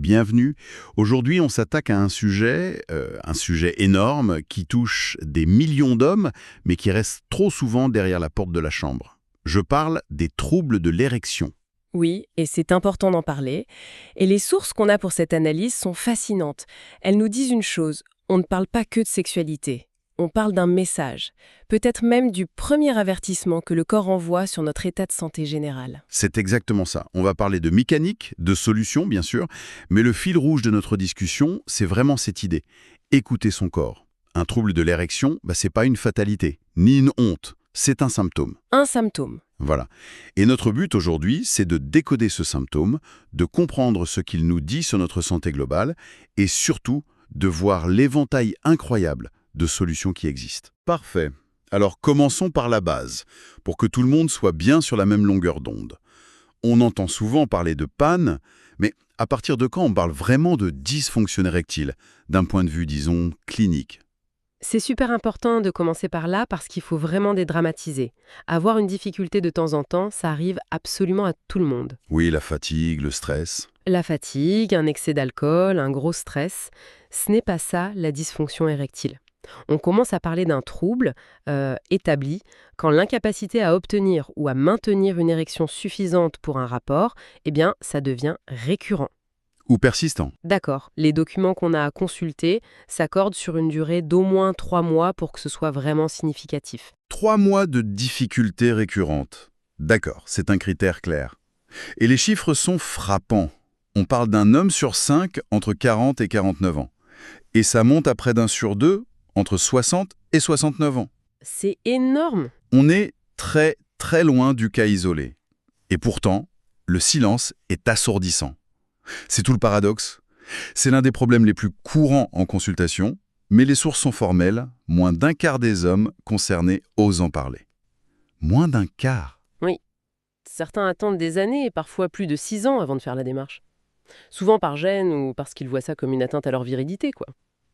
bienvenue. Aujourd'hui, on s'attaque à un sujet énorme qui touche des millions d'hommes, mais qui reste trop souvent derrière la porte de la chambre. Je parle des troubles de l'érection. Oui, et c'est important d'en parler. Et les sources qu'on a pour cette analyse sont fascinantes. Elles nous disent une chose, on ne parle pas que de sexualité. On parle d'un message, peut-être même du premier avertissement que le corps envoie sur notre état de santé général. C'est exactement ça. On va parler de mécanique, de solutions, bien sûr, mais le fil rouge de notre discussion, c'est vraiment cette idée. Écouter son corps. Un trouble de l'érection, c'est pas une fatalité, ni une honte, c'est un symptôme. Un symptôme. Voilà. Et notre but aujourd'hui, c'est de décoder ce symptôme, de comprendre ce qu'il nous dit sur notre santé globale, et surtout, de voir l'éventail incroyable de solutions qui existent. Parfait. Alors commençons par la base, pour que tout le monde soit bien sur la même longueur d'onde. On entend souvent parler de panne, mais à partir de quand on parle vraiment de dysfonction érectile, d'un point de vue, disons, clinique? C'est super important de commencer par là parce qu'il faut vraiment dédramatiser. Avoir une difficulté de temps en temps, ça arrive absolument à tout le monde. Oui, la fatigue, le stress. La fatigue, un excès d'alcool, un gros stress, ce n'est pas ça la dysfonction érectile. On commence à parler d'un trouble établi quand l'incapacité à obtenir ou à maintenir une érection suffisante pour un rapport, ça devient récurrent. Ou persistant. D'accord, les documents qu'on a à consulter s'accordent sur une durée d'au moins 3 mois pour que ce soit vraiment significatif. 3 mois de difficultés récurrentes. D'accord, c'est un critère clair. Et les chiffres sont frappants. On parle d'un homme sur 5 entre 40 et 49 ans. Et ça monte à près d'un sur 2 entre 60 et 69 ans. C'est énorme. On est très, très loin du cas isolé. Et pourtant, le silence est assourdissant. C'est tout le paradoxe. C'est l'un des problèmes les plus courants en consultation, mais les sources sont formelles, moins d'un quart des hommes concernés osent en parler. Moins d'un quart. Oui. Certains attendent des années et parfois plus de 6 ans avant de faire la démarche. Souvent par gêne ou parce qu'ils voient ça comme une atteinte à leur virilité, quoi.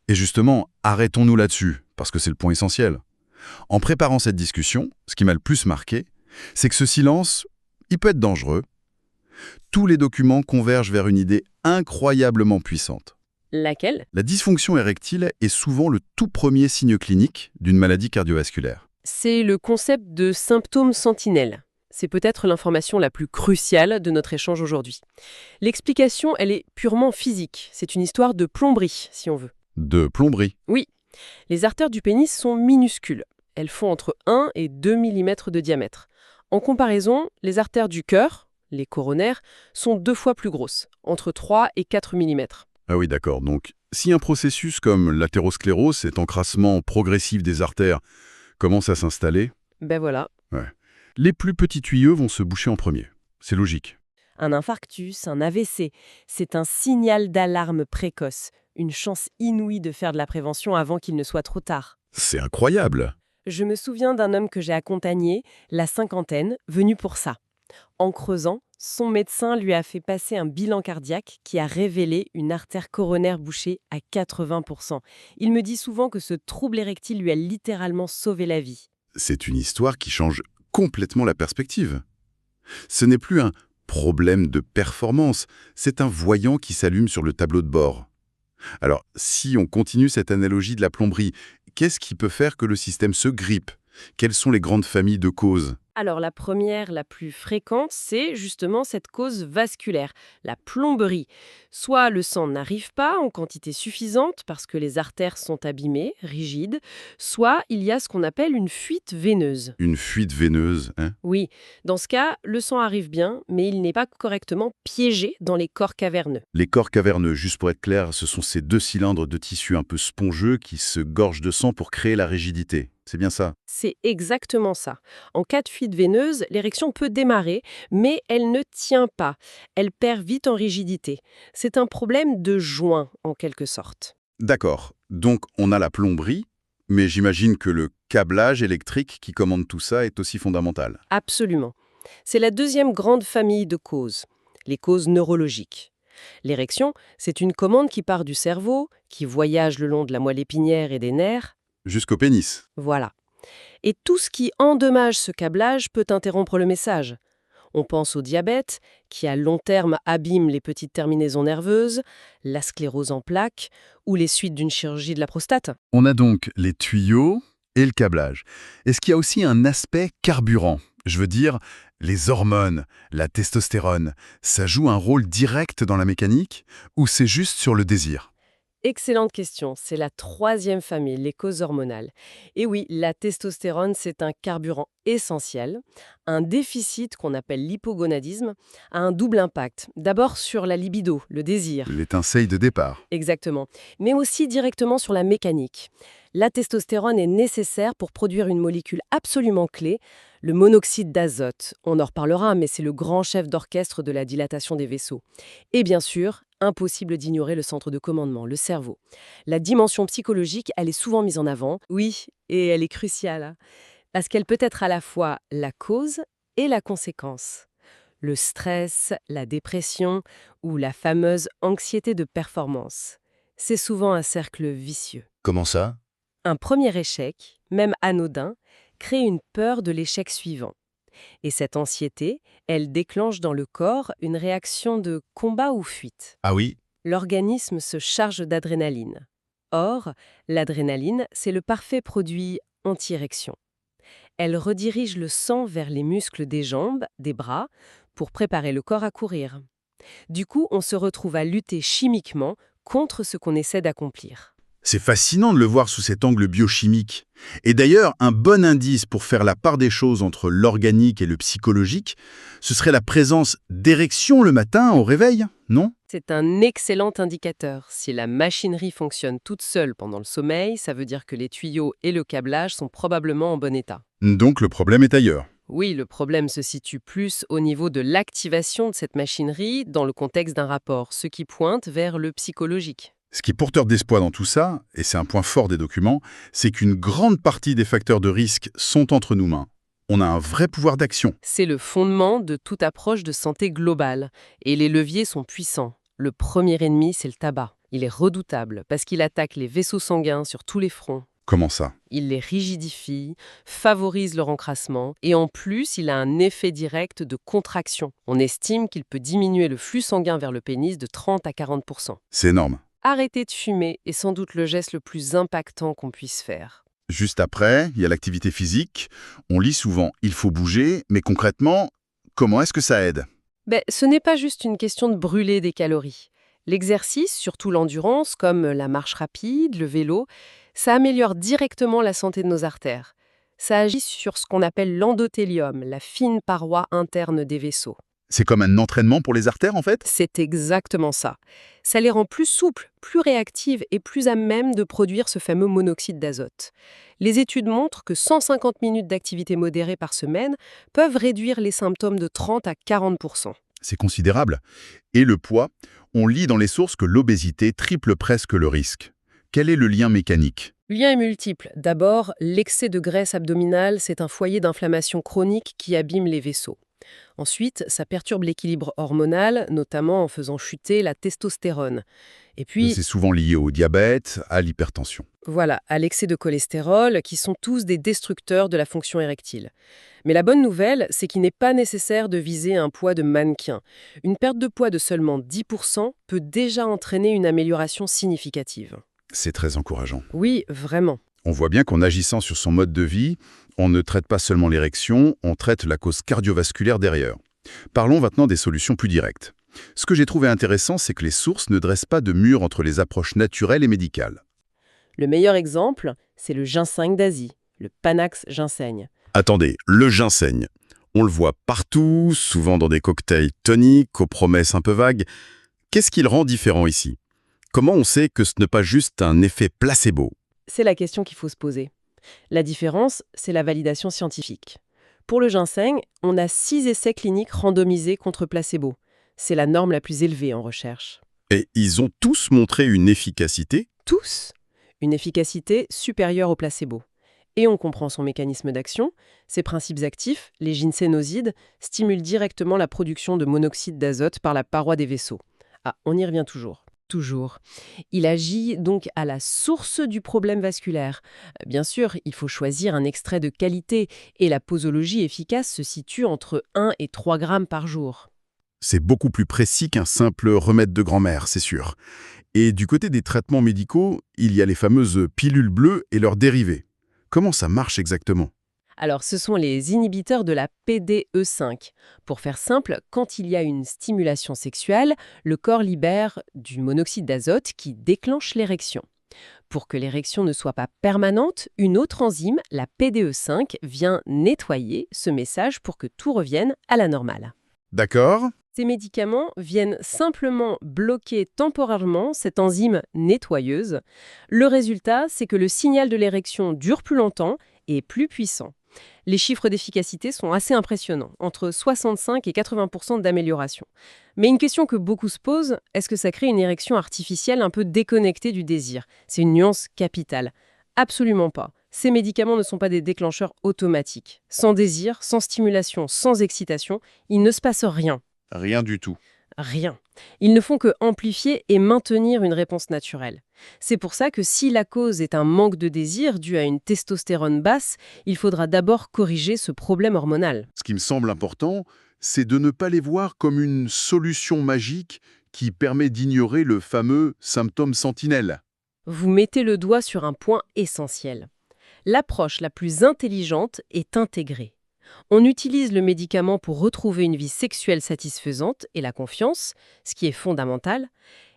Et justement, arrêtons-nous là-dessus, parce que c'est le point essentiel. En préparant cette discussion, ce qui m'a le plus marqué, c'est que ce silence, il peut être dangereux. Tous les documents convergent vers une idée incroyablement puissante. Laquelle? La dysfonction érectile est souvent le tout premier signe clinique d'une maladie cardiovasculaire. C'est le concept de symptôme sentinelle. C'est peut-être l'information la plus cruciale de notre échange aujourd'hui. L'explication, elle est purement physique. C'est une histoire de plomberie, si on veut. De plomberie. Oui, les artères du pénis sont minuscules. Elles font entre 1 et 2 mm de diamètre. En comparaison, les artères du cœur, les coronaires, sont 2 fois plus grosses, entre 3 et 4 mm. Ah oui, d'accord. Donc, si un processus comme l'athérosclérose, cet encrassement progressif des artères, commence à s'installer, Ben voilà. les plus petits tuyaux vont se boucher en premier. C'est logique. Un infarctus, un AVC, c'est un signal d'alarme précoce, une chance inouïe de faire de la prévention avant qu'il ne soit trop tard. C'est incroyable. Je me souviens d'un homme que j'ai accompagné, la cinquantaine, venu pour ça. En creusant, son médecin lui a fait passer un bilan cardiaque qui a révélé une artère coronaire bouchée à 80%. Il me dit souvent que ce trouble érectile lui a littéralement sauvé la vie. C'est une histoire qui change complètement la perspective. Ce n'est plus un problème de performance, c'est un voyant qui s'allume sur le tableau de bord. Alors, si on continue cette analogie de la plomberie, qu'est-ce qui peut faire que le système se grippe? Quelles sont les grandes familles de causes? Alors la première, la plus fréquente, c'est justement cette cause vasculaire, la plomberie. Soit le sang n'arrive pas en quantité suffisante parce que les artères sont abîmées, rigides, soit il y a ce qu'on appelle une fuite veineuse. Une fuite veineuse, hein? Oui, dans ce cas, le sang arrive bien, mais il n'est pas correctement piégé dans les corps caverneux. Les corps caverneux, juste pour être clair, ce sont ces 2 cylindres de tissu un peu spongieux qui se gorgent de sang pour créer la rigidité. C'est bien ça? C'est exactement ça. En cas de fuite veineuse, l'érection peut démarrer, mais elle ne tient pas. Elle perd vite en rigidité. C'est un problème de joint, en quelque sorte. D'accord. Donc, on a la plomberie, mais j'imagine que le câblage électrique qui commande tout ça est aussi fondamental. Absolument. C'est la deuxième grande famille de causes, les causes neurologiques. L'érection, c'est une commande qui part du cerveau, qui voyage le long de la moelle épinière et des nerfs. Jusqu'au pénis. Voilà. Et tout ce qui endommage ce câblage peut interrompre le message. On pense au diabète, qui à long terme abîme les petites terminaisons nerveuses, la sclérose en plaques ou les suites d'une chirurgie de la prostate. On a donc les tuyaux et le câblage. Est-ce qu'il y a aussi un aspect carburant? Je veux dire, les hormones, la testostérone, ça joue un rôle direct dans la mécanique ou c'est juste sur le désir? Excellente question, c'est la troisième famille, les causes hormonales. Et oui, la testostérone, c'est un carburant essentiel. Un déficit qu'on appelle l'hypogonadisme a un double impact. D'abord sur la libido, le désir. L'étincelle de départ. Exactement, mais aussi directement sur la mécanique. La testostérone est nécessaire pour produire une molécule absolument clé, le monoxyde d'azote. On en reparlera, mais c'est le grand chef d'orchestre de la dilatation des vaisseaux. Et bien sûr, impossible d'ignorer le centre de commandement, le cerveau. La dimension psychologique, elle est souvent mise en avant, oui, et elle est cruciale, hein, parce qu'elle peut être à la fois la cause et la conséquence. Le stress, la dépression ou la fameuse anxiété de performance. C'est souvent un cercle vicieux. Comment ça? Un premier échec, même anodin, crée une peur de l'échec suivant. Et cette anxiété, elle déclenche dans le corps une réaction de combat ou fuite. Ah oui? L'organisme se charge d'adrénaline. Or, l'adrénaline, c'est le parfait produit anti-érection. Elle redirige le sang vers les muscles des jambes, des bras, pour préparer le corps à courir. Du coup, on se retrouve à lutter chimiquement contre ce qu'on essaie d'accomplir. C'est fascinant de le voir sous cet angle biochimique. Et d'ailleurs, un bon indice pour faire la part des choses entre l'organique et le psychologique, ce serait la présence d'érections le matin au réveil, non? C'est un excellent indicateur. Si la machinerie fonctionne toute seule pendant le sommeil, ça veut dire que les tuyaux et le câblage sont probablement en bon état. Donc le problème est ailleurs. Oui, le problème se situe plus au niveau de l'activation de cette machinerie dans le contexte d'un rapport, ce qui pointe vers le psychologique. Ce qui est porteur d'espoir dans tout ça, et c'est un point fort des documents, c'est qu'une grande partie des facteurs de risque sont entre nos mains. On a un vrai pouvoir d'action. C'est le fondement de toute approche de santé globale. Et les leviers sont puissants. Le premier ennemi, c'est le tabac. Il est redoutable parce qu'il attaque les vaisseaux sanguins sur tous les fronts. Comment ça? Il les rigidifie, favorise leur encrassement et en plus, il a un effet direct de contraction. On estime qu'il peut diminuer le flux sanguin vers le pénis de 30 à 40%. C'est énorme. Arrêter de fumer est sans doute le geste le plus impactant qu'on puisse faire. Juste après, il y a l'activité physique. On lit souvent « il faut bouger », mais concrètement, comment est-ce que ça aide? Ce n'est pas juste une question de brûler des calories. L'exercice, surtout l'endurance, comme la marche rapide, le vélo, ça améliore directement la santé de nos artères. Ça agit sur ce qu'on appelle l'endothélium, la fine paroi interne des vaisseaux. C'est comme un entraînement pour les artères, en fait? C'est exactement ça. Ça les rend plus souples, plus réactives et plus à même de produire ce fameux monoxyde d'azote. Les études montrent que 150 minutes d'activité modérée par semaine peuvent réduire les symptômes de 30 à 40%. C'est considérable. Et le poids? On lit dans les sources que l'obésité triple presque le risque. Quel est le lien mécanique? Le lien est multiple. D'abord, l'excès de graisse abdominale, c'est un foyer d'inflammation chronique qui abîme les vaisseaux. Ensuite, ça perturbe l'équilibre hormonal, notamment en faisant chuter la testostérone. Et puis, C'est souvent lié au diabète, à l'hypertension. voilà, à l'excès de cholestérol, qui sont tous des destructeurs de la fonction érectile. Mais la bonne nouvelle, c'est qu'il n'est pas nécessaire de viser un poids de mannequin. Une perte de poids de seulement 10% peut déjà entraîner une amélioration significative. C'est très encourageant. Oui, vraiment. On voit bien qu'en agissant sur son mode de vie, on ne traite pas seulement l'érection, on traite la cause cardiovasculaire derrière. Parlons maintenant des solutions plus directes. Ce que j'ai trouvé intéressant, c'est que les sources ne dressent pas de mur entre les approches naturelles et médicales. Le meilleur exemple, c'est le ginseng d'Asie, le Panax ginseng. Attendez, le ginseng. On le voit partout, souvent dans des cocktails toniques, aux promesses un peu vagues. Qu'est-ce qui le rend différent ici? Comment on sait que ce n'est pas juste un effet placebo? C'est la question qu'il faut se poser. La différence, c'est la validation scientifique. Pour le ginseng, on a 6 essais cliniques randomisés contre placebo. C'est la norme la plus élevée en recherche. Et ils ont tous montré une efficacité? Tous, une efficacité supérieure au placebo. Et on comprend son mécanisme d'action. Ses principes actifs, les ginsénosides, stimulent directement la production de monoxyde d'azote par la paroi des vaisseaux. Ah, on y revient toujours. toujours. Il agit donc à la source du problème vasculaire. Bien sûr, il faut choisir un extrait de qualité et la posologie efficace se situe entre 1 et 3 grammes par jour. C'est beaucoup plus précis qu'un simple remède de grand-mère, c'est sûr. Et du côté des traitements médicaux, il y a les fameuses pilules bleues et leurs dérivés. Comment ça marche exactement? Alors, ce sont les inhibiteurs de la PDE5. Pour faire simple, quand il y a une stimulation sexuelle, le corps libère du monoxyde d'azote qui déclenche l'érection. Pour que l'érection ne soit pas permanente, une autre enzyme, la PDE5, vient nettoyer ce message pour que tout revienne à la normale. D'accord. Ces médicaments viennent simplement bloquer temporairement cette enzyme nettoyeuse. Le résultat, c'est que le signal de l'érection dure plus longtemps et est plus puissant. Les chiffres d'efficacité sont assez impressionnants, entre 65 et 80% d'amélioration. Mais une question que beaucoup se posent, est-ce que ça crée une érection artificielle un peu déconnectée du désir? C'est une nuance capitale. Absolument pas. Ces médicaments ne sont pas des déclencheurs automatiques. Sans désir, sans stimulation, sans excitation, il ne se passe rien. Rien du tout. Rien. Ils ne font que amplifier et maintenir une réponse naturelle. C'est pour ça que si la cause est un manque de désir dû à une testostérone basse, il faudra d'abord corriger ce problème hormonal. Ce qui me semble important, c'est de ne pas les voir comme une solution magique qui permet d'ignorer le fameux symptôme sentinelle. Vous mettez le doigt sur un point essentiel. L'approche la plus intelligente est intégrée. On utilise le médicament pour retrouver une vie sexuelle satisfaisante et la confiance, ce qui est fondamental.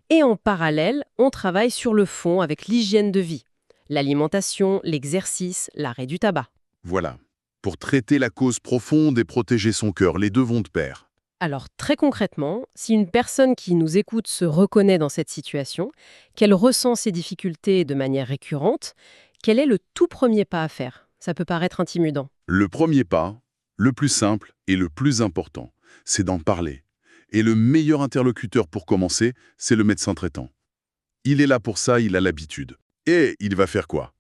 Et en parallèle, on travaille sur le fond avec l'hygiène de vie, l'alimentation, l'exercice, l'arrêt du tabac. Voilà. Pour traiter la cause profonde et protéger son cœur, les deux vont de pair. Alors très concrètement, si une personne qui nous écoute se reconnaît dans cette situation, qu'elle ressent ces difficultés de manière récurrente, quel est le tout premier pas à faire? Ça peut paraître intimidant. Le premier pas, le plus simple et le plus important, c'est d'en parler. Et le meilleur interlocuteur pour commencer, c'est le médecin traitant. Il est là pour ça, il a l'habitude. Et il va faire quoi?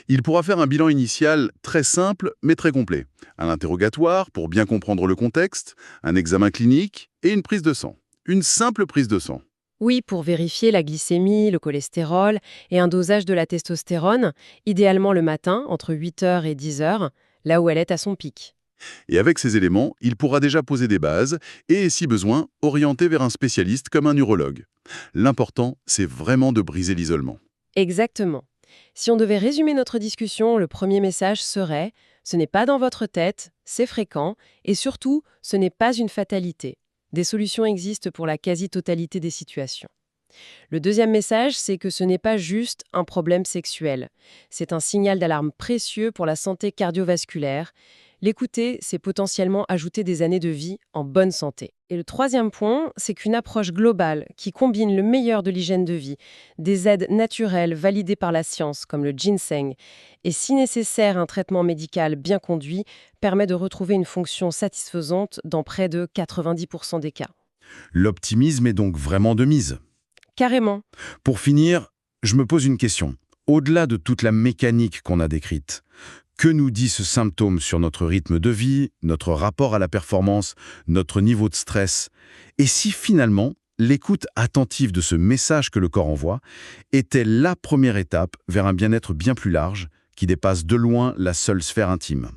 Il pourra faire un bilan initial très simple mais très complet. Un interrogatoire pour bien comprendre le contexte, un examen clinique et une prise de sang. Une simple prise de sang. Oui, pour vérifier la glycémie, le cholestérol et un dosage de la testostérone, idéalement le matin, entre 8 heures et 10 heures, là où elle est à son pic. Et avec ces éléments, il pourra déjà poser des bases et, si besoin, orienter vers un spécialiste comme un urologue. L'important, c'est vraiment de briser l'isolement. Exactement. Si on devait résumer notre discussion, le premier message serait « ce n'est pas dans votre tête, c'est fréquent, et surtout, ce n'est pas une fatalité. Des solutions existent pour la quasi-totalité des situations. » Le deuxième message, c'est que ce n'est pas juste un problème sexuel. C'est un signal d'alarme précieux pour la santé cardiovasculaire. L'écouter, c'est potentiellement ajouter des années de vie en bonne santé. Et le troisième point, c'est qu'une approche globale qui combine le meilleur de l'hygiène de vie, des aides naturelles validées par la science comme le ginseng, et si nécessaire un traitement médical bien conduit, permet de retrouver une fonction satisfaisante dans près de 90% des cas. L'optimisme est donc vraiment de mise. Carrément. Pour finir, je me pose une question. Au-delà de toute la mécanique qu'on a décrite, que nous dit ce symptôme sur notre rythme de vie, notre rapport à la performance, notre niveau de stress? Et si finalement, l'écoute attentive de ce message que le corps envoie était la première étape vers un bien-être bien plus large qui dépasse de loin la seule sphère intime?